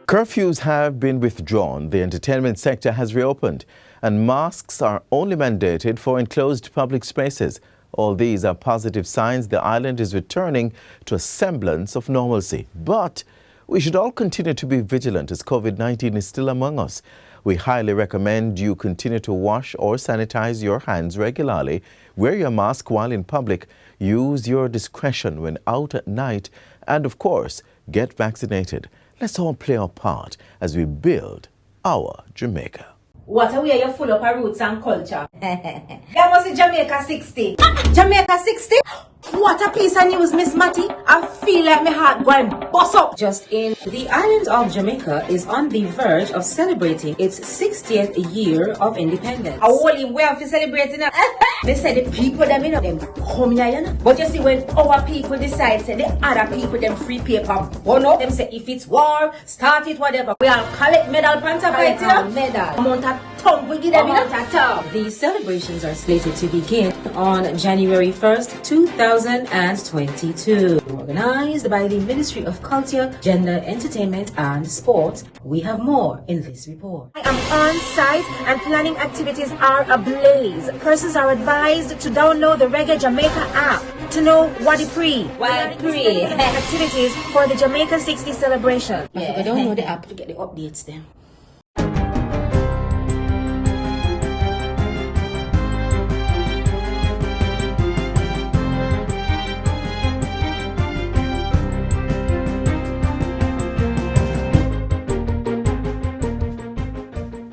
Curfews have been withdrawn, the entertainment sector has reopened, and masks are only mandated for enclosed public spaces. All these are positive signs the island is returning to a semblance of normalcy. But we should all continue to be vigilant as COVID-19 is still among us. We highly recommend you continue to wash or sanitize your hands regularly, wear your mask while in public, use your discretion when out at night, and of course, get vaccinated. Let's all play our part as we build our Jamaica. What a way you're full of our roots and culture. That was Jamaica 60. Jamaica 60? What a piece of news, Miss Matty. I feel like my heart going bust up. Just in, the island of Jamaica is on the verge of celebrating its 60th year of independence. I only way of celebrating it. They say the people them in them come here, you know. But you see when our people decide, say the other people them free paper, but no, them say if it's war, start it, whatever. We all collect medal pants of it, you know. Medal. Amount of tongue we give them, you know. The celebrations are slated to begin on January 1st, 2022. Organized by the Ministry of Culture, Gender, Entertainment and Sport. We have more in this report. I am on site and planning activities are ablaze. Persons are advised to download the Reggae Jamaica app to know what it pre. Activities for the Jamaica 60 celebration. Yeah, I don't know the app to get the updates then.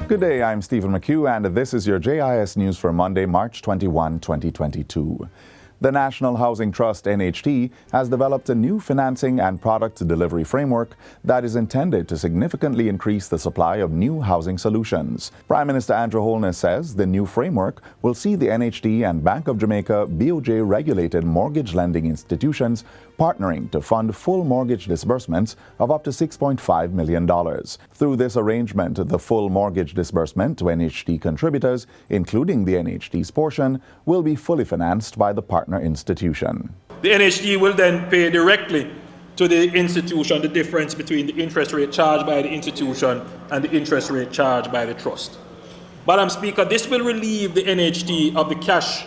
Good day, I'm Stephen McHugh, and this is your JIS News for Monday, March 21, 2022. The National Housing Trust, NHT, has developed a new financing and product delivery framework that is intended to significantly increase the supply of new housing solutions. Prime Minister Andrew Holness says the new framework will see the NHT and Bank of Jamaica BOJ-regulated mortgage lending institutions partnering to fund full mortgage disbursements of up to $6.5 million. Through this arrangement, the full mortgage disbursement to NHT contributors, including the NHT's portion, will be fully financed by the partner institution. The NHT will then pay directly to the institution the difference between the interest rate charged by the institution and the interest rate charged by the trust. Madam Speaker, this will relieve the NHT of the cash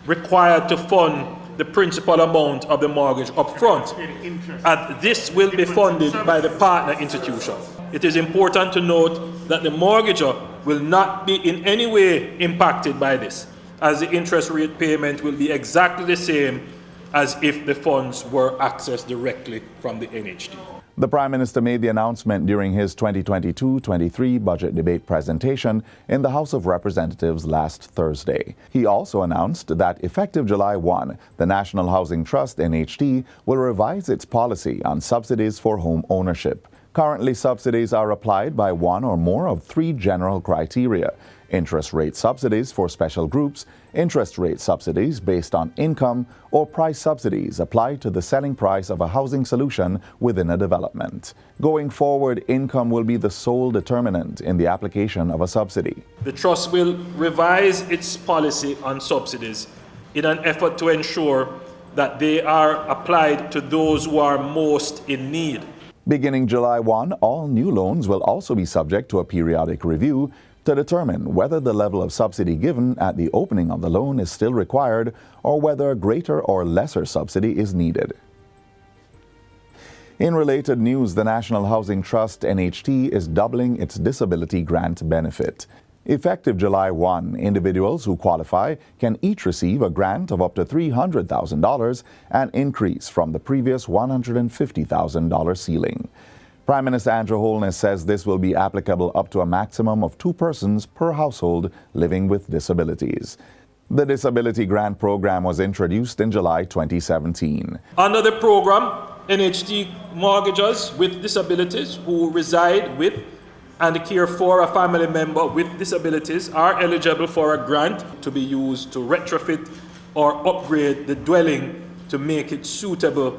required to fund the principal amount of the mortgage up front, and this will be funded by the partner institution. It is important to note that the mortgagor will not be in any way impacted by this, as the interest rate payment will be exactly the same as if the funds were accessed directly from the NHT. The Prime Minister made the announcement during his 2022-23 budget debate presentation in the House of Representatives last Thursday. He also announced that effective July 1, the National Housing Trust, NHT, will revise its policy on subsidies for home ownership. Currently, subsidies are applied by one or more of three general criteria: interest rate subsidies for special groups, interest rate subsidies based on income, or price subsidies applied to the selling price of a housing solution within a development. Going forward, income will be the sole determinant in the application of a subsidy. The Trust will revise its policy on subsidies in an effort to ensure that they are applied to those who are most in need. Beginning July 1, all new loans will also be subject to a periodic review to determine whether the level of subsidy given at the opening of the loan is still required or whether a greater or lesser subsidy is needed. In related news, the National Housing Trust, NHT, is doubling its disability grant benefit. Effective July 1, individuals who qualify can each receive a grant of up to $300,000, an increase from the previous $150,000 ceiling. Prime Minister Andrew Holness says this will be applicable up to a maximum of 2 persons per household living with disabilities. The Disability Grant Program was introduced in July 2017. Under the program, NHT mortgagors with disabilities who reside with and care for a family member with disabilities are eligible for a grant to be used to retrofit or upgrade the dwelling to make it suitable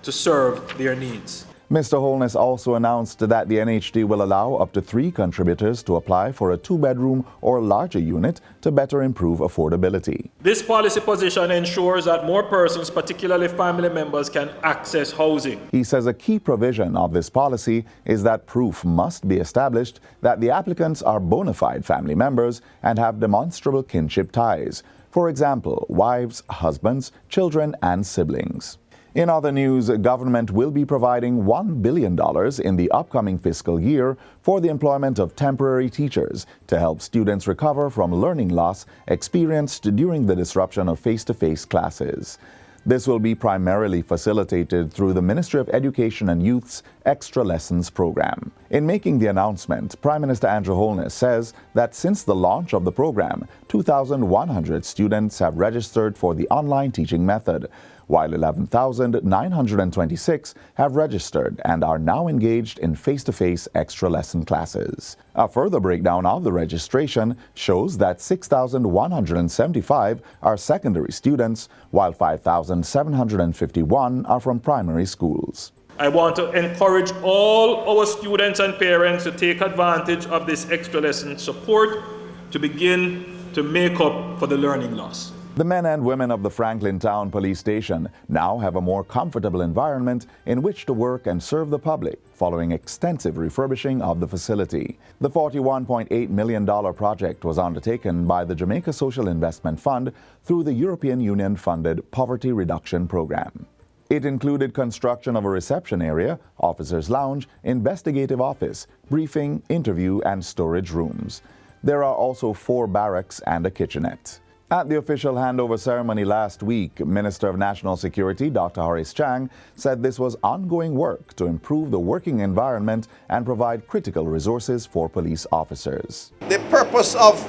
to serve their needs. Mr. Holness also announced that the NHD will allow up to 3 contributors to apply for a 2-bedroom or larger unit to better improve affordability. This policy position ensures that more persons, particularly family members, can access housing. He says a key provision of this policy is that proof must be established that the applicants are bona fide family members and have demonstrable kinship ties. For example, wives, husbands, children, and siblings. In other news, government will be providing $1 billion in the upcoming fiscal year for the employment of temporary teachers to help students recover from learning loss experienced during the disruption of face-to-face classes. This will be primarily facilitated through the Ministry of Education and Youth's Extra Lessons program. In making the announcement, Prime Minister Andrew Holness says that since the launch of the program, 2,100 students have registered for the online teaching method, while 11,926 have registered and are now engaged in face-to-face extra lesson classes. A further breakdown of the registration shows that 6,175 are secondary students, while 5,751 are from primary schools. I want to encourage all our students and parents to take advantage of this extra lesson support to begin to make up for the learning loss. The men and women of the Franklin Town Police Station now have a more comfortable environment in which to work and serve the public following extensive refurbishing of the facility. The $41.8 million project was undertaken by the Jamaica Social Investment Fund through the European Union-funded Poverty Reduction Program. It included construction of a reception area, officers' lounge, investigative office, briefing, interview, and storage rooms. There are also 4 barracks and a kitchenette. At the official handover ceremony last week, Minister of National Security Dr. Horace Chang said this was ongoing work to improve the working environment and provide critical resources for police officers. The purpose of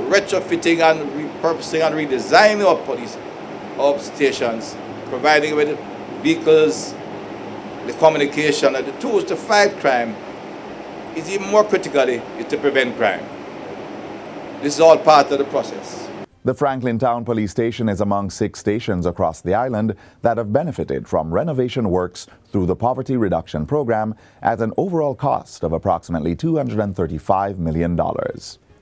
retrofitting and repurposing and redesigning our police stations, providing with vehicles, the communication and the tools to fight crime, is even more critically is to prevent crime. This is all part of the process. The Franklin Town Police Station is among 6 stations across the island that have benefited from renovation works through the Poverty Reduction Program at an overall cost of approximately $235 million.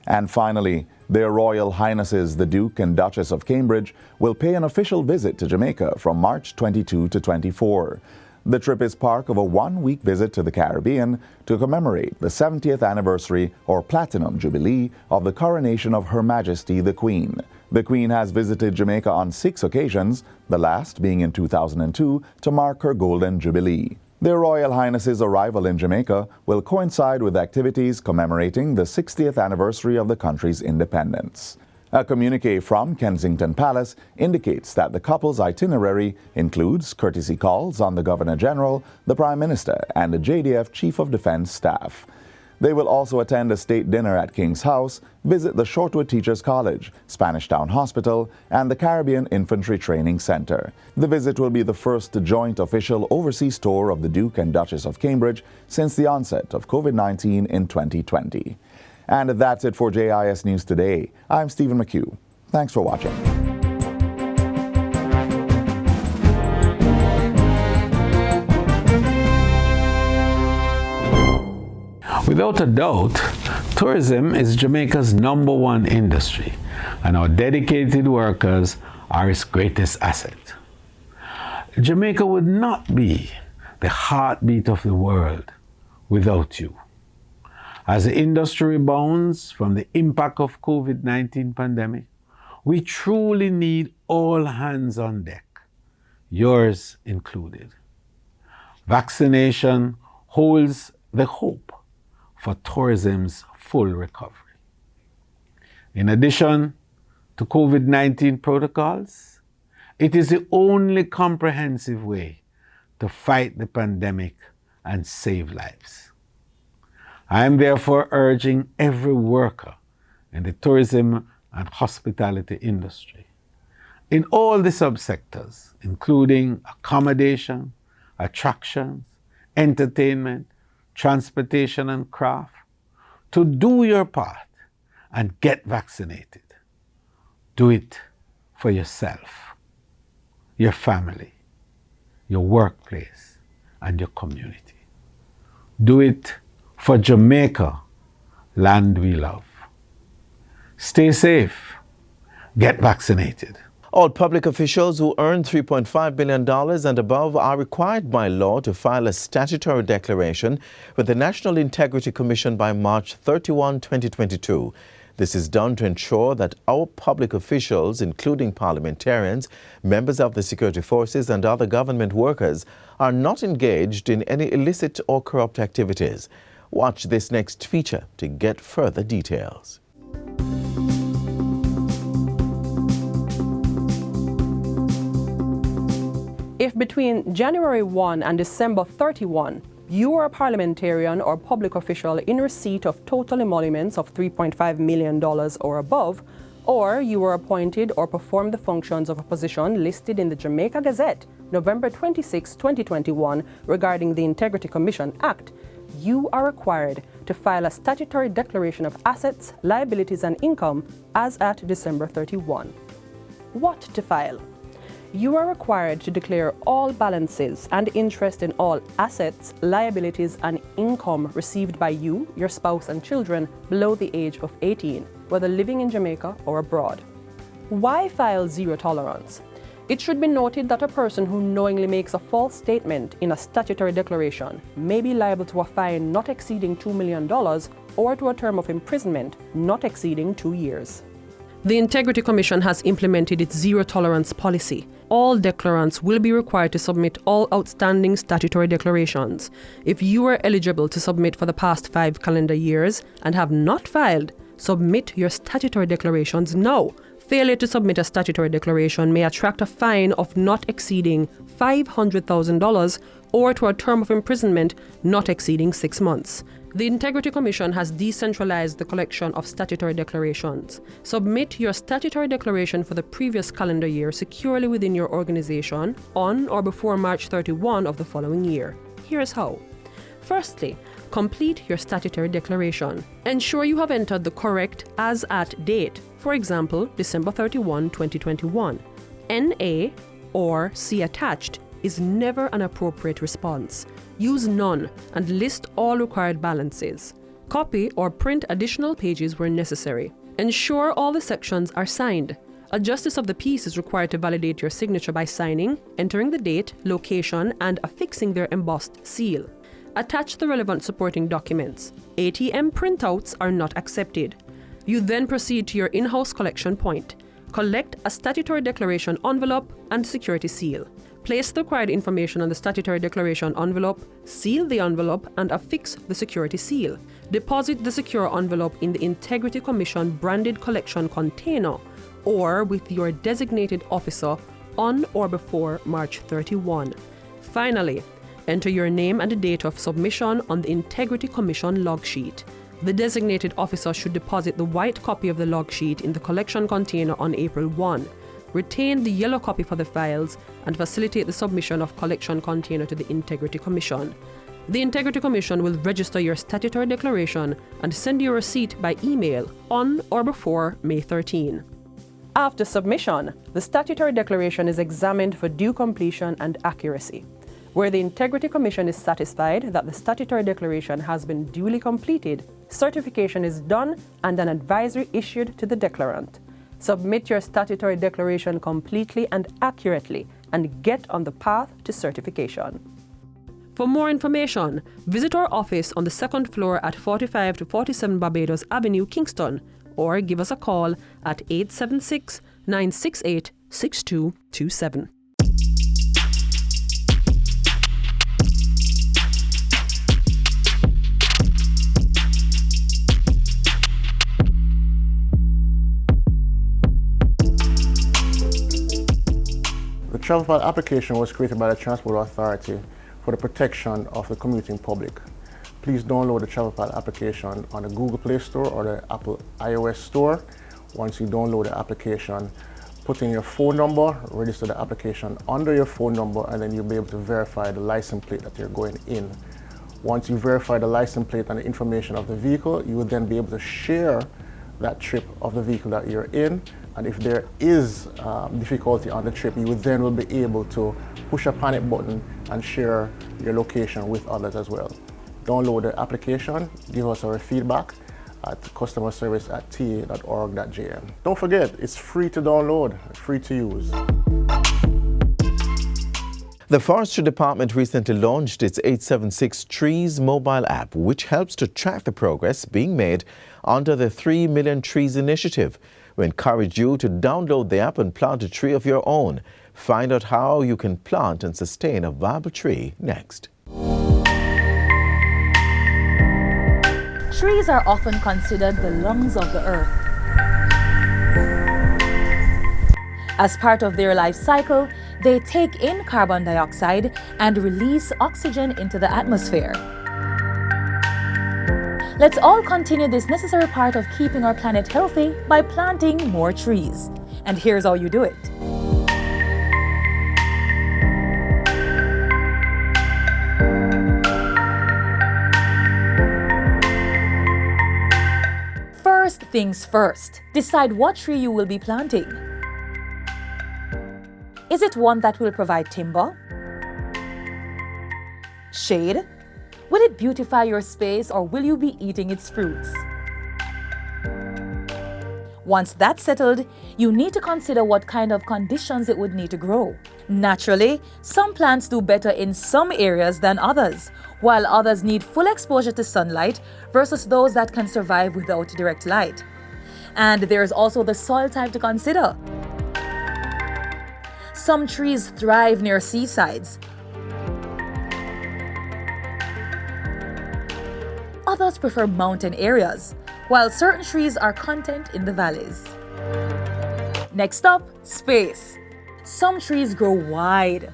And finally, Their Royal Highnesses the Duke and Duchess of Cambridge will pay an official visit to Jamaica from March 22 to 24. The trip is part of a 1-week visit to the Caribbean to commemorate the 70th anniversary or Platinum Jubilee of the coronation of Her Majesty the Queen. The Queen has visited Jamaica on 6 occasions, the last being in 2002 to mark her Golden Jubilee. Their Royal Highness's arrival in Jamaica will coincide with activities commemorating the 60th anniversary of the country's independence. A communique from Kensington Palace indicates that the couple's itinerary includes courtesy calls on the Governor-General, the Prime Minister, and the JDF Chief of Defense Staff. They will also attend a state dinner at King's House, visit the Shortwood Teachers College, Spanish Town Hospital, and the Caribbean Infantry Training Center. The visit will be the first joint official overseas tour of the Duke and Duchess of Cambridge since the onset of COVID-19 in 2020. And that's it for JIS News Today. I'm Stephen McHugh. Thanks for watching. Without a doubt, tourism is Jamaica's #1 industry, and our dedicated workers are its greatest asset. Jamaica would not be the heartbeat of the world without you. As the industry rebounds from the impact of COVID-19 pandemic, we truly need all hands on deck, yours included. Vaccination holds the hope for tourism's full recovery. In addition to COVID-19 protocols, it is the only comprehensive way to fight the pandemic and save lives. I am therefore urging every worker in the tourism and hospitality industry, in all the subsectors, including accommodation, attractions, entertainment, transportation, and craft, to do your part and get vaccinated. Do it for yourself, your family, your workplace, and your community. Do it for Jamaica, land we love. Stay safe. Get vaccinated. All public officials who earn $3.5 billion and above are required by law to file a statutory declaration with the National Integrity Commission by March 31, 2022. This is done to ensure that our public officials, including parliamentarians, members of the security forces and other government workers, are not engaged in any illicit or corrupt activities. Watch this next feature to get further details. If between January 1 and December 31, you are a parliamentarian or public official in receipt of total emoluments of $3.5 million or above, or you were appointed or performed the functions of a position listed in the Jamaica Gazette, November 26, 2021, regarding the Integrity Commission Act, you are required to file a statutory declaration of assets, liabilities, and income as at December 31. What to file? You are required to declare all balances and interest in all assets, liabilities, and income received by you, your spouse, and children below the age of 18, whether living in Jamaica or abroad. Why file zero tolerance? It should be noted that a person who knowingly makes a false statement in a statutory declaration may be liable to a fine not exceeding $2 million or to a term of imprisonment not exceeding 2 years. The Integrity Commission has implemented its zero tolerance policy. All declarants will be required to submit all outstanding statutory declarations. If you are eligible to submit for the past 5 calendar years and have not filed, submit your statutory declarations now. Failure to submit a statutory declaration may attract a fine of not exceeding $500,000 or to a term of imprisonment not exceeding 6 months. The Integrity Commission has decentralized the collection of statutory declarations. Submit your statutory declaration for the previous calendar year securely within your organization on or before March 31 of the following year. Here's how. Firstly, complete your statutory declaration. Ensure you have entered the correct as at date, for example, December 31, 2021. NA or see attached is never an appropriate response. Use none and list all required balances. Copy or print additional pages where necessary. Ensure all the sections are signed. A justice of the peace is required to validate your signature by signing, entering the date, location, and affixing their embossed seal. Attach the relevant supporting documents. ATM printouts are not accepted. You then proceed to your in-house collection point. Collect a statutory declaration envelope and security seal. Place the required information on the statutory declaration envelope, seal the envelope, and affix the security seal. Deposit the secure envelope in the Integrity Commission branded collection container or with your designated officer on or before March 31. Finally, enter your name and the date of submission on the Integrity Commission log sheet. The designated officer should deposit the white copy of the log sheet in the collection container on April 1. Retain the yellow copy for the files and facilitate the submission of collection container to the Integrity Commission. The Integrity Commission will register your statutory declaration and send you a receipt by email on or before May 13. After submission, the statutory declaration is examined for due completion and accuracy. Where the Integrity Commission is satisfied that the statutory declaration has been duly completed, certification is done and an advisory issued to the declarant. Submit your statutory declaration completely and accurately and get on the path to certification. For more information, visit our office on the second floor at 45 to 47 Barbados Avenue, Kingston, or give us a call at 876-968-6227. The travel pad application was created by the Transport Authority for the protection of the commuting public. Please download the travel pad application on the Google Play Store or the Apple iOS Store. Once you download the application, put in your phone number, register the application under your phone number, and then you'll be able to verify the license plate that you're going in. Once you verify the license plate and the information of the vehicle, you will then be able to share that trip of the vehicle that you're in. And if there is difficulty on the trip, you will then be able to push a panic button and share your location with others as well. Download the application, give us our feedback at customerservice@ta.org.jm. Don't forget, it's free to download, free to use. The Forestry Department recently launched its 876 Trees mobile app, which helps to track the progress being made under the 3 Million Trees initiative. We encourage you to download the app and plant a tree of your own. Find out how you can plant and sustain a viable tree next. Trees are often considered the lungs of the earth. As part of their life cycle, they take in carbon dioxide and release oxygen into the atmosphere. Let's all continue this necessary part of keeping our planet healthy by planting more trees. And here's how you do it. First things first, decide what tree you will be planting. Is it one that will provide timber? Shade? Will it beautify your space or will you be eating its fruits? Once that's settled, you need to consider what kind of conditions it would need to grow. Naturally, some plants do better in some areas than others, while others need full exposure to sunlight versus those that can survive without direct light. And there's also the soil type to consider. Some trees thrive near seasides. Others prefer mountain areas, while certain trees are content in the valleys. Next up, space. Some trees grow wide,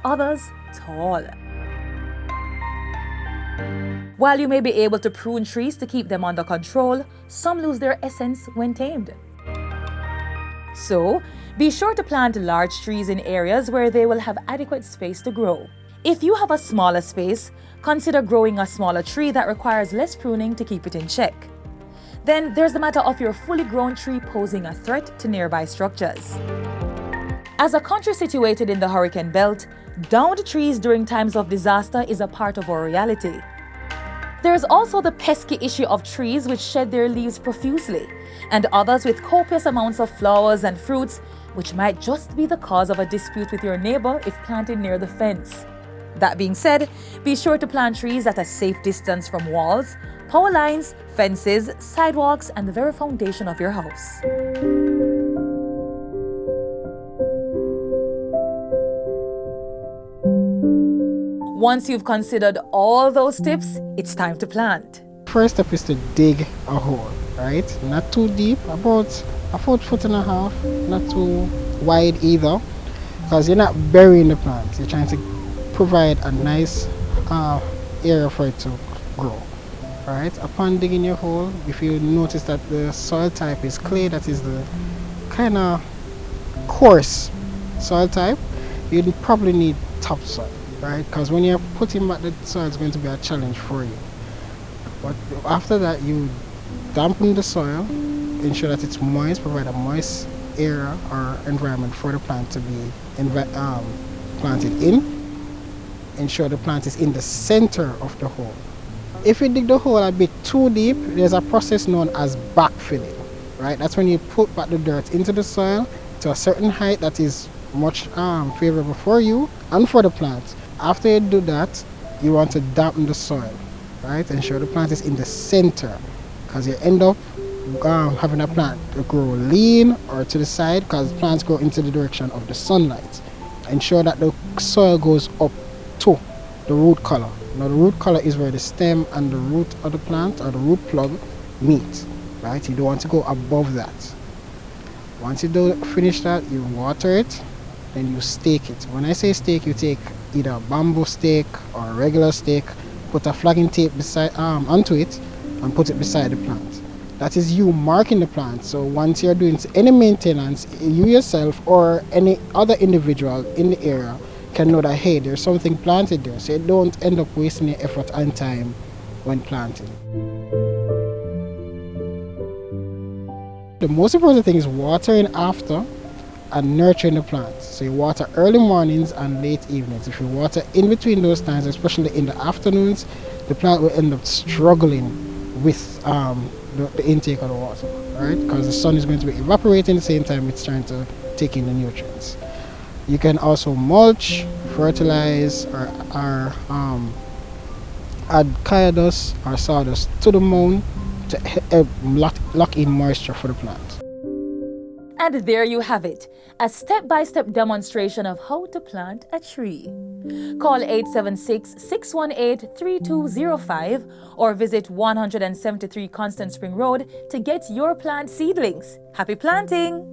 others tall. While you may be able to prune trees to keep them under control, some lose their essence when tamed. So, be sure to plant large trees in areas where they will have adequate space to grow. If you have a smaller space, consider growing a smaller tree that requires less pruning to keep it in check. Then there's the matter of your fully grown tree posing a threat to nearby structures. As a country situated in the hurricane belt, downed trees during times of disaster is a part of our reality. There's also the pesky issue of trees which shed their leaves profusely, and others with copious amounts of flowers and fruits, which might just be the cause of a dispute with your neighbor if planted near the fence. That being said, be sure to plant trees at a safe distance from walls, power lines, fences, sidewalks, and the very foundation of your house. Once you've considered all those tips, it's time to plant. First step is to dig a hole, right? Not too deep, about a foot and a half, not too wide either, because you're not burying the plant. You're trying to provide a nice area for it to grow. Right? Upon digging your hole, if you notice that the soil type is clay, that is the kind of coarse soil type, you probably need topsoil, right? Because when you're putting back the soil, it's going to be a challenge for you. But after that, you dampen the soil, ensure that it's moist, provide a moist area or environment for the plant to be planted in. Ensure the plant is in the center of the hole. If you dig the hole a bit too deep, there's a process known as backfilling, right? That's when you put back the dirt into the soil to a certain height that is much favorable for you and for the plant. After you do that, you want to dampen the soil, right? Ensure the plant is in the center, because you end up having a plant to grow lean or to the side, because plants go into the direction of the sunlight. Ensure that the soil goes up to the root collar. Now the root collar is where the stem and the root of the plant or the root plug meet, right? You don't want to go above that. Once you do finish that, you water it, then you stake it. When I say stake, you take either a bamboo stake or a regular stake, put a flagging tape beside onto it and put it beside the plant. That is you marking the plant. So once you're doing any maintenance, you yourself or any other individual in the area can know that, hey, there's something planted there, so you don't end up wasting your effort and time when planting. The most important thing is watering after and nurturing the plants. So you water early mornings and late evenings. If you water in between those times, especially in the afternoons, the plant will end up struggling with the intake of the water, right? Because the sun is going to be evaporating at the same time it's trying to take in the nutrients. You can also mulch, fertilize, or add kaya dust or sawdust to the mound to help lock in moisture for the plant. And there you have it, a step-by-step demonstration of how to plant a tree. Call 876-618-3205 or visit 173 Constant Spring Road to get your plant seedlings. Happy planting!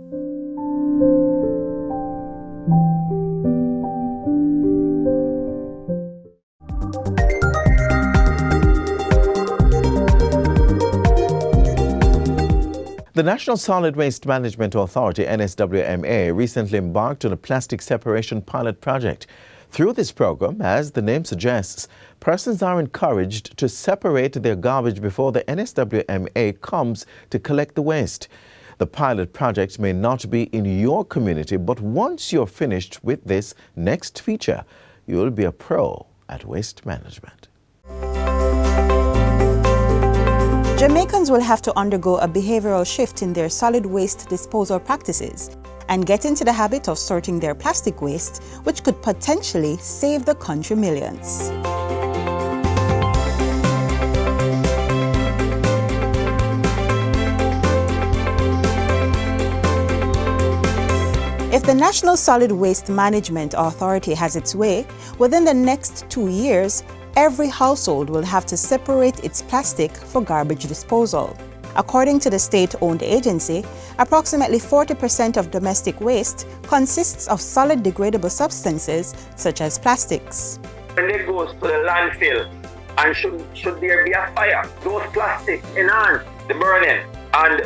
The National Solid Waste Management Authority, NSWMA, recently embarked on a plastic separation pilot project. Through this program, as the name suggests, persons are encouraged to separate their garbage before the NSWMA comes to collect the waste. The pilot project may not be in your community, but once you're finished with this next feature, you'll be a pro at waste management. Jamaicans will have to undergo a behavioral shift in their solid waste disposal practices and get into the habit of sorting their plastic waste, which could potentially save the country millions. If the National Solid Waste Management Authority has its way, within the next 2 years, every household will have to separate its plastic for garbage disposal. According to the state-owned agency, approximately 40% of domestic waste consists of solid degradable substances such as plastics. When it goes to the landfill, and should there be a fire, those plastics enhance the burning and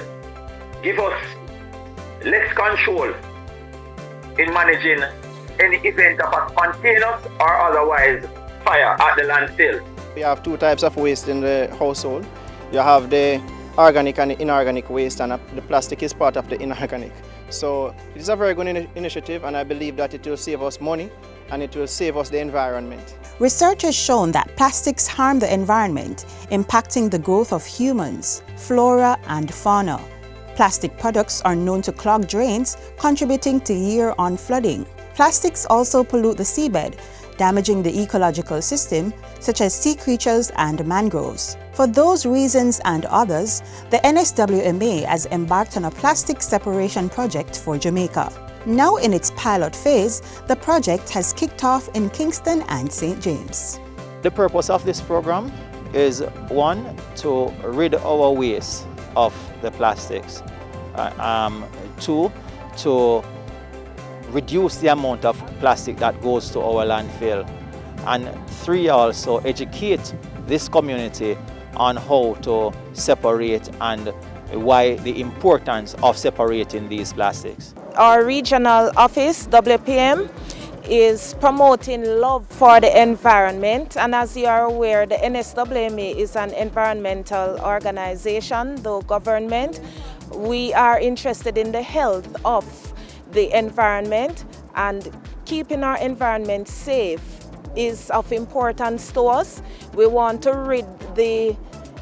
give us less control in managing any event of a spontaneous or otherwise fire at the landfill. We have two types of waste in the household. You have the organic and the inorganic waste, and the plastic is part of the inorganic. So it is a very good initiative, and I believe that it will save us money and it will save us the environment. Research has shown that plastics harm the environment, impacting the growth of humans, flora and fauna. Plastic products are known to clog drains, contributing to year-on flooding. Plastics also pollute the seabed, damaging the ecological system, such as sea creatures and mangroves. For those reasons and others, the NSWMA has embarked on a plastic separation project for Jamaica. Now in its pilot phase, the project has kicked off in Kingston and St. James. The purpose of this program is, one, to rid our waste of the plastics. Two, to reduce the amount of plastic that goes to our landfill. And three, also educate this community on how to separate and why the importance of separating these plastics. Our regional office, WPM, is promoting love for the environment, and as you are aware, the NSWMA is an environmental organization, though government. We are interested in the health of the environment, and keeping our environment safe is of importance to us. We want to rid the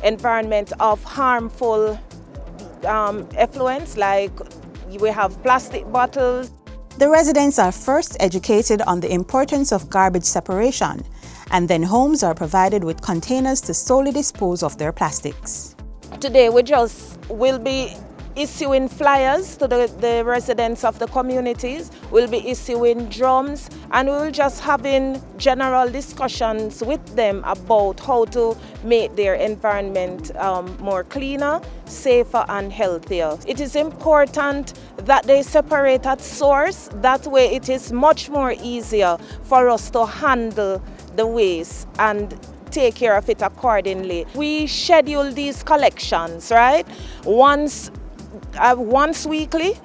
environment of harmful effluents, like we have plastic bottles. The residents are first educated on the importance of garbage separation, and then homes are provided with containers to solely dispose of their plastics. Today we just will be issuing flyers to the residents of the communities. We'll be issuing drums, and we will just having general discussions with them about how to make their environment more cleaner, safer and healthier. It is important that they separate at source. That way it is much more easier for us to handle the waste and take care of it accordingly. We schedule these collections, right? Once weekly,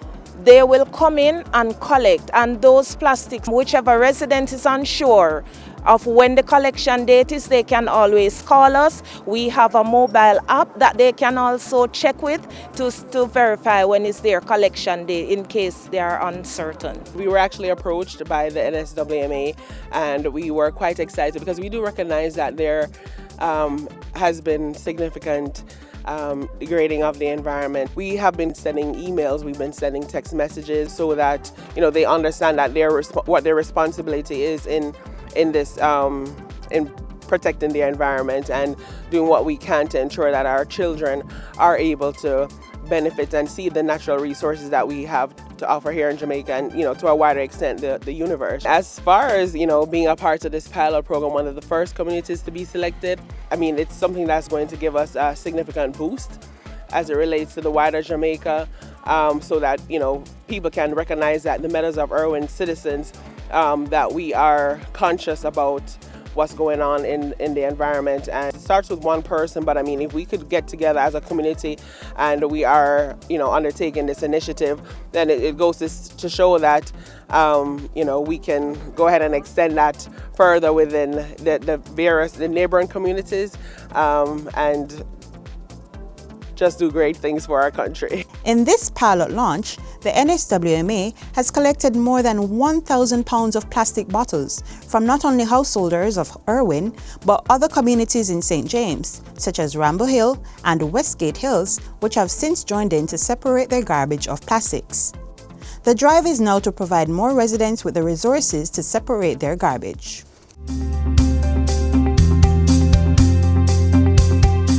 they will come in and collect, and those plastics, whichever resident is unsure of when the collection date is, they can always call us. We have a mobile app that they can also check with to verify when is their collection date in case they are uncertain. We were actually approached by the NSWMA, and we were quite excited because we do recognize that there has been significant degrading of the environment. We have been sending emails, we've been sending text messages so that they understand that what their responsibility is in this in protecting the environment and doing what we can to ensure that our children are able to benefit and see the natural resources that we have to offer here in Jamaica and to a wider extent the universe. As far as being a part of this pilot program, one of the first communities to be selected, I mean, it's something that's going to give us a significant boost as it relates to the wider Jamaica, so that people can recognize that the Meadows of Irwin citizens, that we are conscious about what's going on in the environment. And it starts with one person, but I mean, if we could get together as a community and we are undertaking this initiative, then it goes to show that we can go ahead and extend that further within the neighboring communities, and just do great things for our country. In this pilot launch, the NSWMA has collected more than 1,000 pounds of plastic bottles from not only householders of Irwin, but other communities in St. James, such as Rambo Hill and Westgate Hills, which have since joined in to separate their garbage of plastics. The drive is now to provide more residents with the resources to separate their garbage.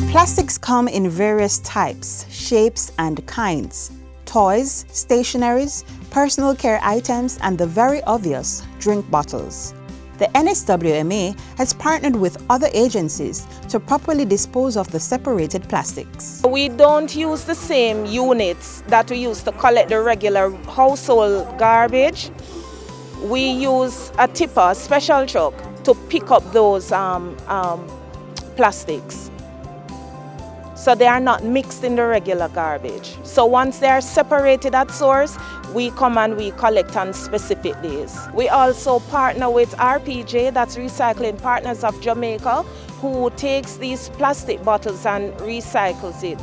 Plastics come in various types, shapes, and kinds. Toys, stationeries, personal care items, and the very obvious, drink bottles. The NSWMA has partnered with other agencies to properly dispose of the separated plastics. We don't use the same units that we use to collect the regular household garbage. We use a tipper, a special truck, to pick up those plastics. So they are not mixed in the regular garbage. So once they are separated at source, we come and we collect on specific days. We also partner with RPJ, that's Recycling Partners of Jamaica, who takes these plastic bottles and recycles it.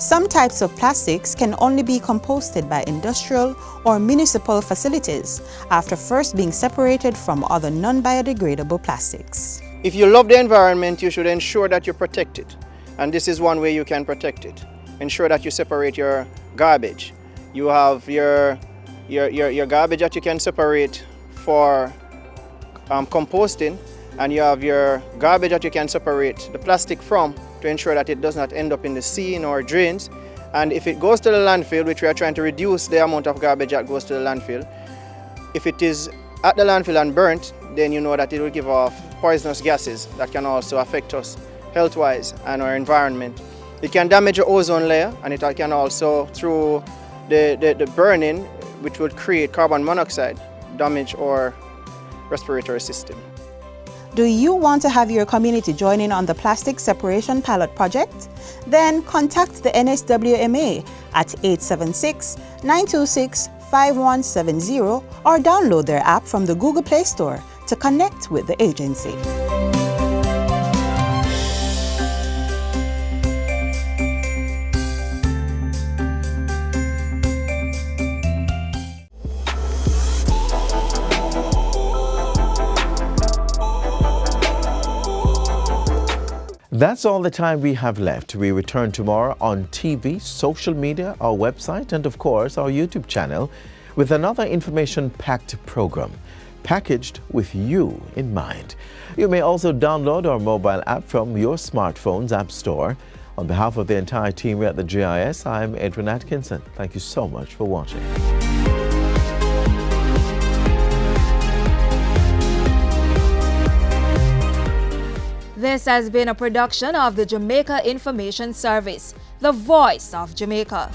Some types of plastics can only be composted by industrial or municipal facilities after first being separated from other non-biodegradable plastics. If you love the environment, you should ensure that you protect it. And this is one way you can protect it. Ensure that you separate your garbage. You have your garbage that you can separate for composting, and you have your garbage that you can separate the plastic from to ensure that it does not end up in the sea or drains. And if it goes to the landfill, which we are trying to reduce the amount of garbage that goes to the landfill, if it is at the landfill and burnt, then you know that it will give off poisonous gases that can also affect us health-wise and our environment. It can damage the ozone layer, and it can also, through the burning, which would create carbon monoxide, damage our respiratory system. Do you want to have your community join in on the plastic separation pilot project? Then contact the NSWMA at 876-926-5170 or download their app from the Google Play Store to connect with the agency. That's all the time we have left. We return tomorrow on TV, social media, our website, and of course our YouTube channel with another information-packed program, packaged with you in mind. You may also download our mobile app from your smartphone's app store. On behalf of the entire team here at the GIS, I'm Edwin Atkinson. Thank you so much for watching. This has been a production of the Jamaica Information Service, the voice of Jamaica.